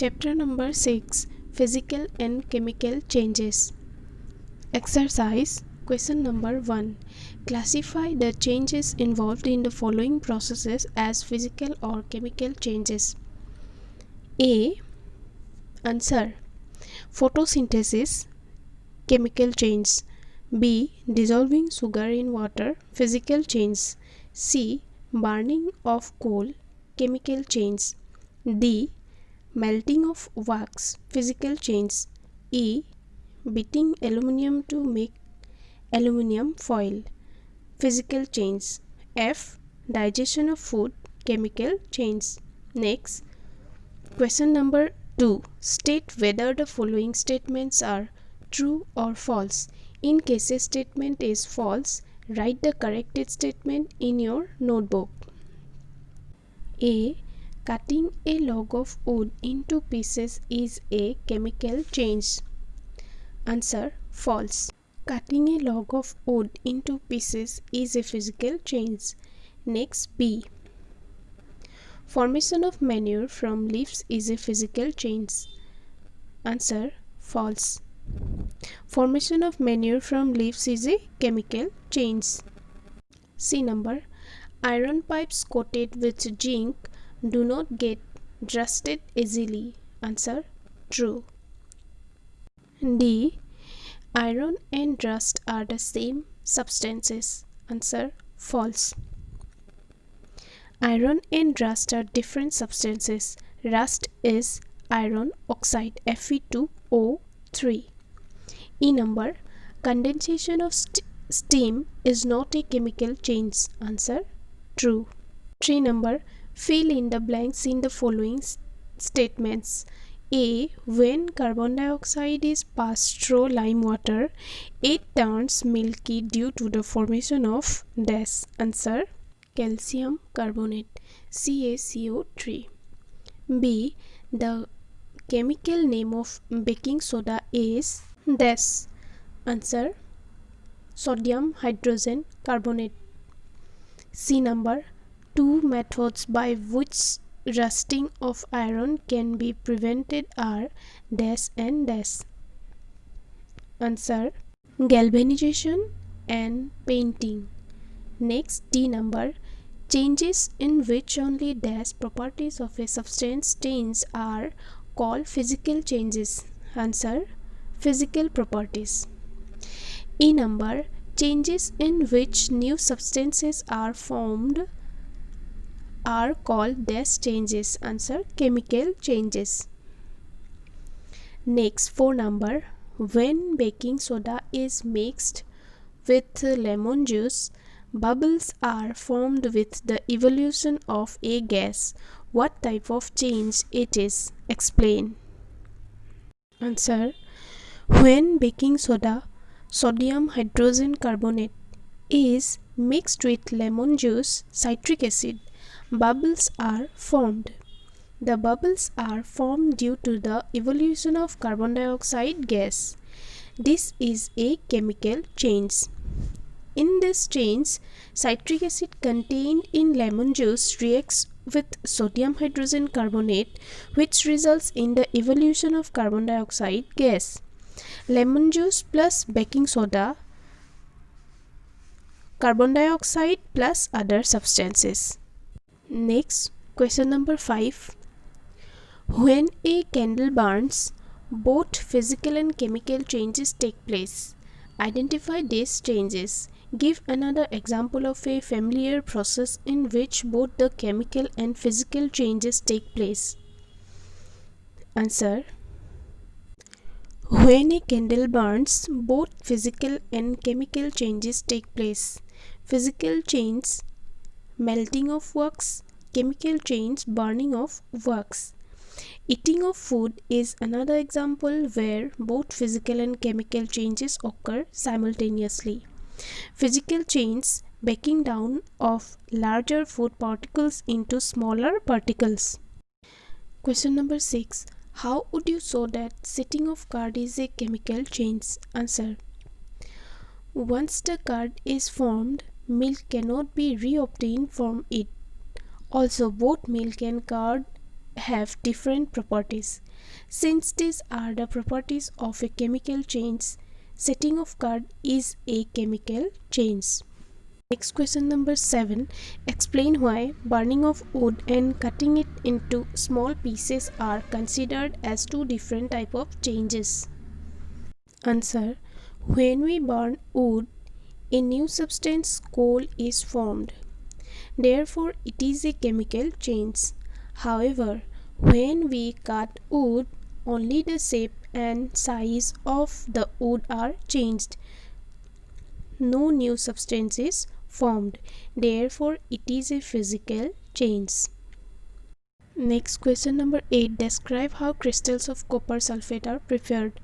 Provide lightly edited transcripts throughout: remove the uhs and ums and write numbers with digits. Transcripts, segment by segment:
Chapter number 6, Physical and Chemical Changes. Exercise. Question number 1. Classify the changes involved in the following processes as physical or chemical changes. A. Answer. Photosynthesis, chemical change. B. Dissolving sugar in water, physical change. C. Burning of coal, chemical change. D. Melting of wax, physical change. E. Beating aluminium to make aluminium foil, physical change. F. Digestion of food, chemical change. Next, question number 2. State whether the following statements are true or false. In case a statement is false, write the corrected statement in your notebook. A. Cutting a log of wood into pieces is a chemical change. Answer. False. Cutting a log of wood into pieces is a physical change. Next, B. Formation of manure from leaves is a physical change. Answer. False. Formation of manure from leaves is a chemical change. C number. Iron pipes coated with zinc do not get rusted easily. Answer. True. D. Iron and rust are the same substances. Answer. False. Iron and rust are different substances. Rust is iron oxide Fe2O3. E number. Condensation of steam is not a chemical change. Answer. True. 3 number. Fill in the blanks in the following statements. A. When carbon dioxide is passed through lime water, it turns milky due to the formation of dash. Answer. Calcium carbonate CaCO3. B. The chemical name of baking soda is dash. Answer. Sodium hydrogen carbonate. C number. 2 methods by which rusting of iron can be prevented are dash and dash. Answer. Galvanization and painting. Next, D number. Changes in which only dash properties of a substance change are called physical changes. Answer. Physical properties. E number. Changes in which new substances are formed are called dash changes. Answer. Chemical changes. Next, 4 number. When baking soda is mixed with lemon juice, bubbles are formed with the evolution of a gas. What type of change it is? Explain. Answer. When baking soda, sodium hydrogen carbonate, is mixed with lemon juice, citric acid, bubbles are formed. The bubbles are formed due to the evolution of carbon dioxide gas. This is a chemical change. In this change, citric acid contained in lemon juice reacts with sodium hydrogen carbonate, which results in the evolution of carbon dioxide gas. Lemon juice plus baking soda, carbon dioxide plus other substances. Next, question number 5. When a candle burns, both physical and chemical changes take place. Identify these changes. Give another example of a familiar process in which both the chemical and physical changes take place. Answer. When a candle burns, both physical and chemical changes take place. Physical change, melting of wax, chemical change, burning of wax. Eating of food is another example where both physical and chemical changes occur simultaneously. Physical change, breaking down of larger food particles into smaller particles. Question number 6. How would you show that setting of curd is a chemical change? Answer. Once the curd is formed, milk cannot be reobtained from it. Also, both milk and curd have different properties. Since these are the properties of a chemical change, setting of curd is a chemical change. Next question number 7. Explain why burning of wood and cutting it into small pieces are considered as two different types of changes. Answer. When we burn wood, a new substance, coal, is formed. Therefore, it is a chemical change. However, when we cut wood, only the shape and size of the wood are changed. No new substance is formed. Therefore, it is a physical change. Next question number 8. Describe how crystals of copper sulphate are prepared.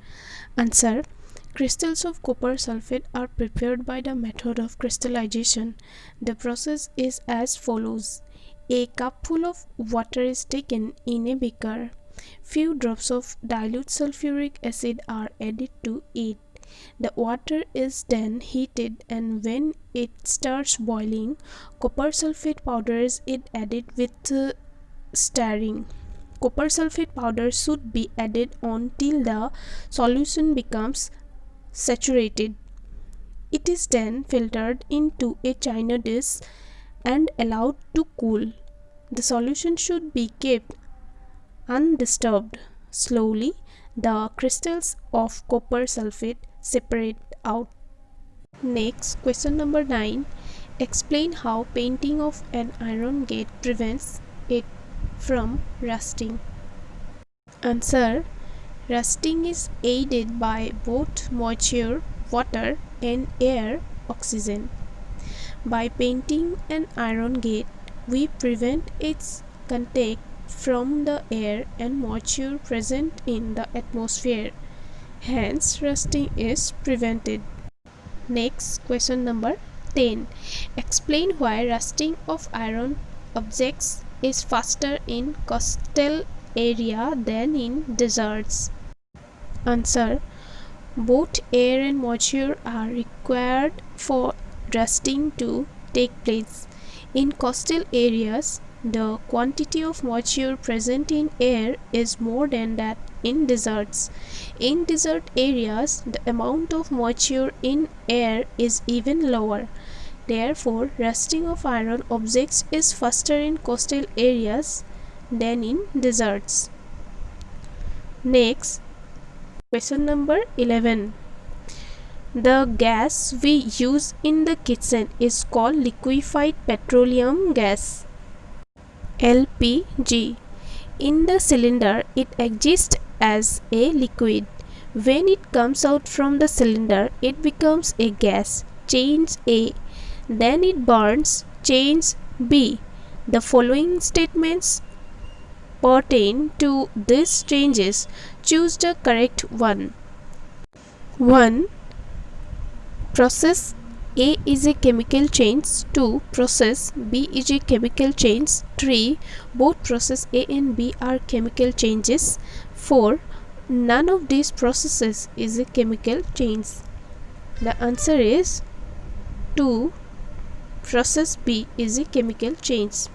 Answer. Crystals of copper sulphate are prepared by the method of crystallization. The process is as follows. A cupful of water is taken in a beaker. Few drops of dilute sulfuric acid are added to it. The water is then heated, and when it starts boiling, copper sulphate powder is added with stirring. Copper sulphate powder should be added on till the solution becomes saturated. It is then filtered into a china dish and allowed to cool. The solution should be kept undisturbed. Slowly, the crystals of copper sulphate separate out. Next, question number 9. Explain how painting of an iron gate prevents it from rusting. Answer. Rusting is aided by both moisture, water, and air, oxygen. By painting an iron gate, we prevent its contact from the air and moisture present in the atmosphere. Hence, rusting is prevented. Next, question number 10. Explain why rusting of iron objects is faster in coastal area than in deserts. Answer. Both air and moisture are required for rusting to take place. In coastal areas, the quantity of moisture present in air is more than that in deserts. In desert areas, the amount of moisture in air is even lower. Therefore, rusting of iron objects is faster in coastal areas than in deserts. Next, question number 11. The gas we use in the kitchen is called liquefied petroleum gas, LPG. In the cylinder, it exists as a liquid. When it comes out from the cylinder, it becomes a gas, change A. Then it burns, change B. The following statements pertain to these changes. Choose the correct one. 1. Process A is a chemical change. 2. Process B is a chemical change. 3. Both process A and B are chemical changes. 4. None of these processes is a chemical change. The answer is 2. Process B is a chemical change.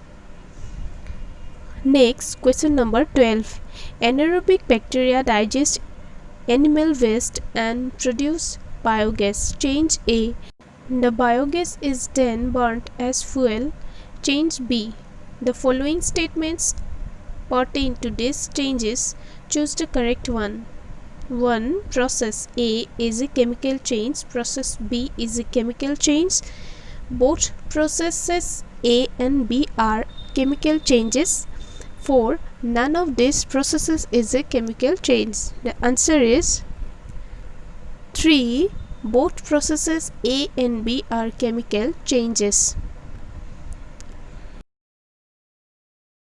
Next, question number 12. Anaerobic bacteria digest animal waste and produce biogas. Change A. The biogas is then burnt as fuel. Change B. The following statements pertain to these changes. Choose the correct one. 1. Process A is a chemical change. Process B is a chemical change. Both processes A and B are chemical changes. 4. None of these processes is a chemical change. The answer is 3. Both processes A and B are chemical changes.